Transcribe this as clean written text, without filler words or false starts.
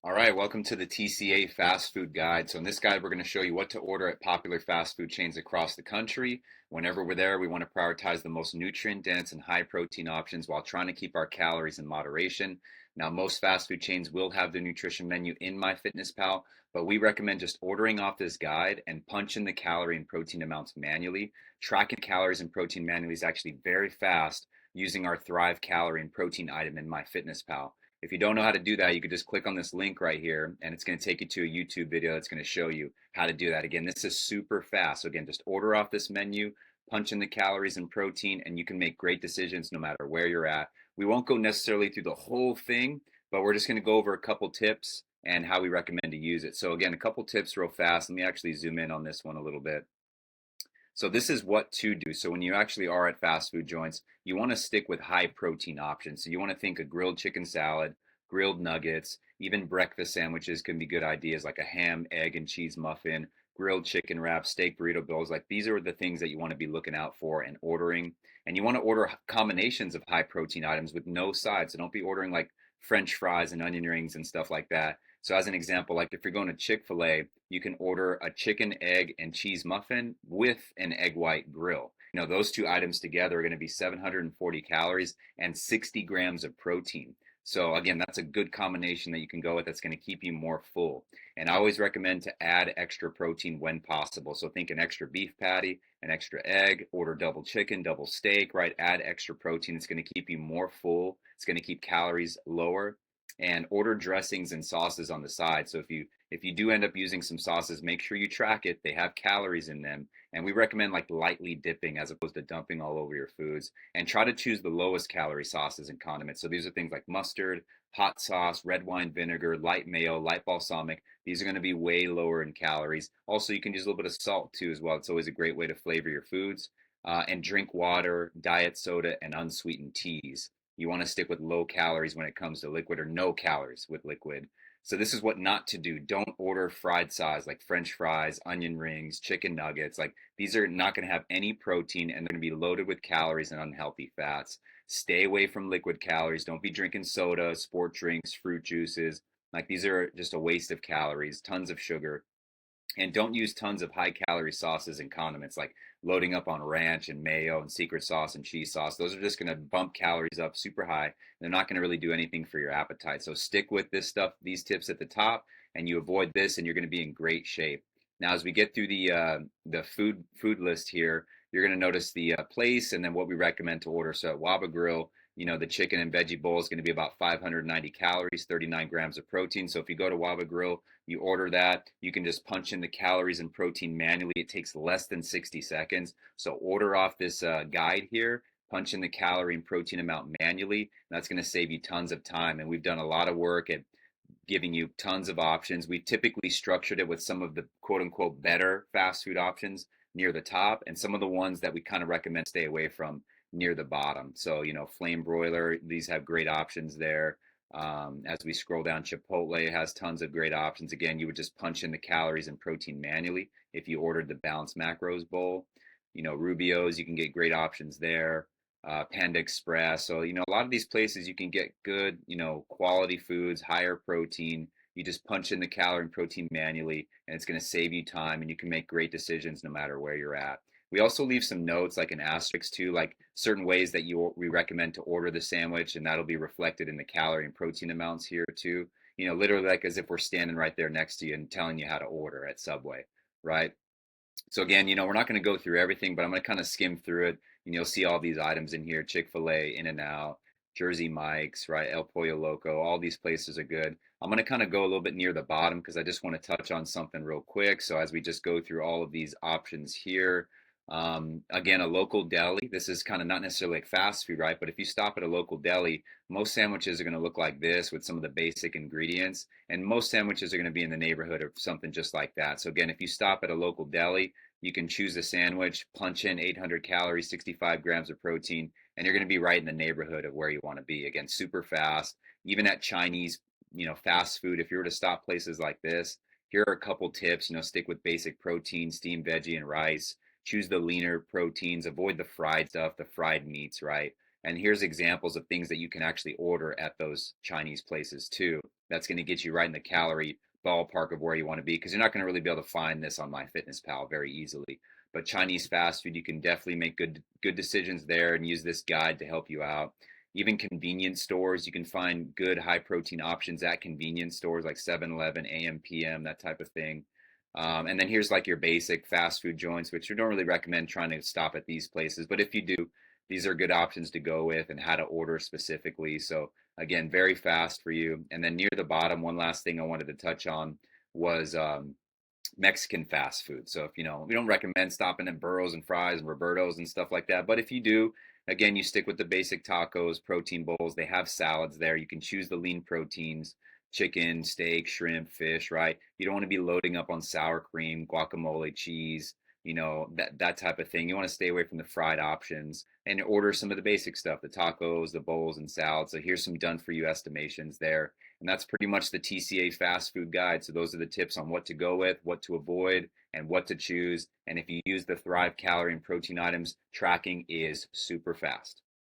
All right, welcome to the TCA Fast Food Guide. So in this guide, we're going to show you what to order at popular fast food chains across the country. Whenever we're there, we want to prioritize the most nutrient-dense and high-protein options while trying to keep our calories in moderation. Now, most fast food chains will have the nutrition menu in MyFitnessPal, but we recommend just ordering off this guide and punching the calorie and protein amounts manually. Tracking calories and protein manually is actually very fast using our Thrive calorie and protein item in MyFitnessPal. If you don't know how to do that, you could just click on this link right here and it's going to take you to a YouTube video that's going to show you how to do that. Again, this is super fast. So again, just order off this menu, punch in the calories and protein, and you can make great decisions no matter where you're at. We won't go necessarily through the whole thing, but we're just going to go over a couple tips and how we recommend to use it. So again, a couple tips real fast. Let me actually zoom in on this one a little bit. So this is what to do. So when you actually are at fast food joints, you want to stick with high protein options. So you want to think a grilled chicken salad, grilled nuggets, even breakfast sandwiches can be good ideas like a ham, egg, and cheese muffin, grilled chicken wraps, steak burrito bowls. Like these are the things that you want to be looking out for and ordering. And you want to order combinations of high protein items with no sides. So don't be ordering like French fries and onion rings and stuff like that. So as an example, like if you're going to Chick-fil-A, you can order a chicken, egg, and cheese muffin with an egg white grill. Those two items together are going to be 740 calories and 60 grams of protein. So again, that's a good combination that you can go with that's going to keep you more full. And I always recommend to add extra protein when possible. So think an extra beef patty, an extra egg, order double chicken, double steak, right? Add extra protein. It's going to keep you more full. It's going to keep calories lower. And order dressings and sauces on the side. So if you do end up using some sauces, make sure you track it. They have calories in them. And we recommend like lightly dipping as opposed to dumping all over your foods. And try to choose the lowest calorie sauces and condiments. So these are things like mustard, hot sauce, red wine vinegar, light mayo, light balsamic. These are going to be way lower in calories. Also, you can use a little bit of salt too as well. It's always a great way to flavor your foods. And drink water, diet soda, and unsweetened teas. You want to stick with low calories when it comes to liquid or no calories with liquid. So this is what not to do. Don't order fried size like French fries, onion rings, chicken nuggets. Like these are not going to have any protein and they're going to be loaded with calories and unhealthy fats. Stay away from liquid calories. Don't be drinking soda, sport drinks, fruit juices. Like these are just a waste of calories, tons of sugar. And don't use tons of high calorie sauces and condiments like loading up on ranch and mayo and secret sauce and cheese sauce. Those are just going to bump calories up super high. They're not going to really do anything for your appetite. So stick with this stuff, these tips at the top, and you avoid this, and you're going to be in great shape. Now, as we get through the food list here, you're going to notice the place and then what we recommend to order. So at Waba Grill, the chicken and veggie bowl is going to be about 590 calories, 39 grams of protein. So if you go to Waba Grill, you order that, you can just punch in the calories and protein manually. It takes less than 60 seconds. So order off this guide here, punch in the calorie and protein amount manually. That's going to save you tons of time. And we've done a lot of work at giving you tons of options. We typically structured it with some of the quote unquote better fast food options near the top and some of the ones that we kind of recommend stay away from near the bottom. So, flame broiler, these have great options there. As we scroll down, Chipotle has tons of great options. Again, you would just punch in the calories and protein manually if you ordered the balanced macros bowl. Rubio's, you can get great options there. Panda Express. So, a lot of these places you can get good, quality foods, higher protein. You just punch in the calorie and protein manually, and it's going to save you time, and you can make great decisions no matter where you're at. We also leave some notes like an asterisk too, like certain ways that we recommend to order the sandwich, and that'll be reflected in the calorie and protein amounts here too. Literally like as if we're standing right there next to you and telling you how to order at Subway, right? So again, we're not going to go through everything, but I'm going to kind of skim through it. And you'll see all these items in here: Chick-fil-A, In-N-Out, Jersey Mike's, right? El Pollo Loco. All these places are good. I'm going to kind of go a little bit near the bottom because I just want to touch on something real quick. So as we just go through all of these options here, again, a local deli. This is kind of not necessarily like fast food, right? But if you stop at a local deli, most sandwiches are going to look like this with some of the basic ingredients. And most sandwiches are going to be in the neighborhood of something just like that. So again, if you stop at a local deli, you can choose a sandwich, punch in 800 calories, 65 grams of protein, and you're going to be right in the neighborhood of where you want to be. Again, super fast. Even at Chinese, fast food, if you were to stop places like this, here are a couple tips. Stick with basic protein, steamed veggie, and rice. Choose the leaner proteins. Avoid the fried stuff, the fried meats, right? And here's examples of things that you can actually order at those Chinese places too. That's going to get you right in the calorie ballpark of where you want to be, because you're not going to really be able to find this on MyFitnessPal very easily. But Chinese fast food, you can definitely make good decisions there and use this guide to help you out. Even convenience stores, you can find good high protein options at convenience stores like 7-Eleven, AM, PM, that type of thing. And then here's like your basic fast food joints, which we don't really recommend trying to stop at these places. But if you do, these are good options to go with and how to order specifically. So again, very fast for you. And then near the bottom, one last thing I wanted to touch on was Mexican fast food. So if we don't recommend stopping at Burros and Fries and Roberto's and stuff like that. But if you do, again, you stick with the basic tacos, protein bowls. They have salads there. You can choose the lean proteins, chicken, steak, shrimp, fish, right? You don't want to be loading up on sour cream, guacamole, cheese, that type of thing. You want to stay away from the fried options and order some of the basic stuff, the tacos, the bowls, and salads. So here's some done for you estimations there. And that's pretty much the TCA fast food guide. So those are the tips on what to go with, what to avoid, and what to choose. And if you use the Thrive calorie and protein items, tracking is super fast.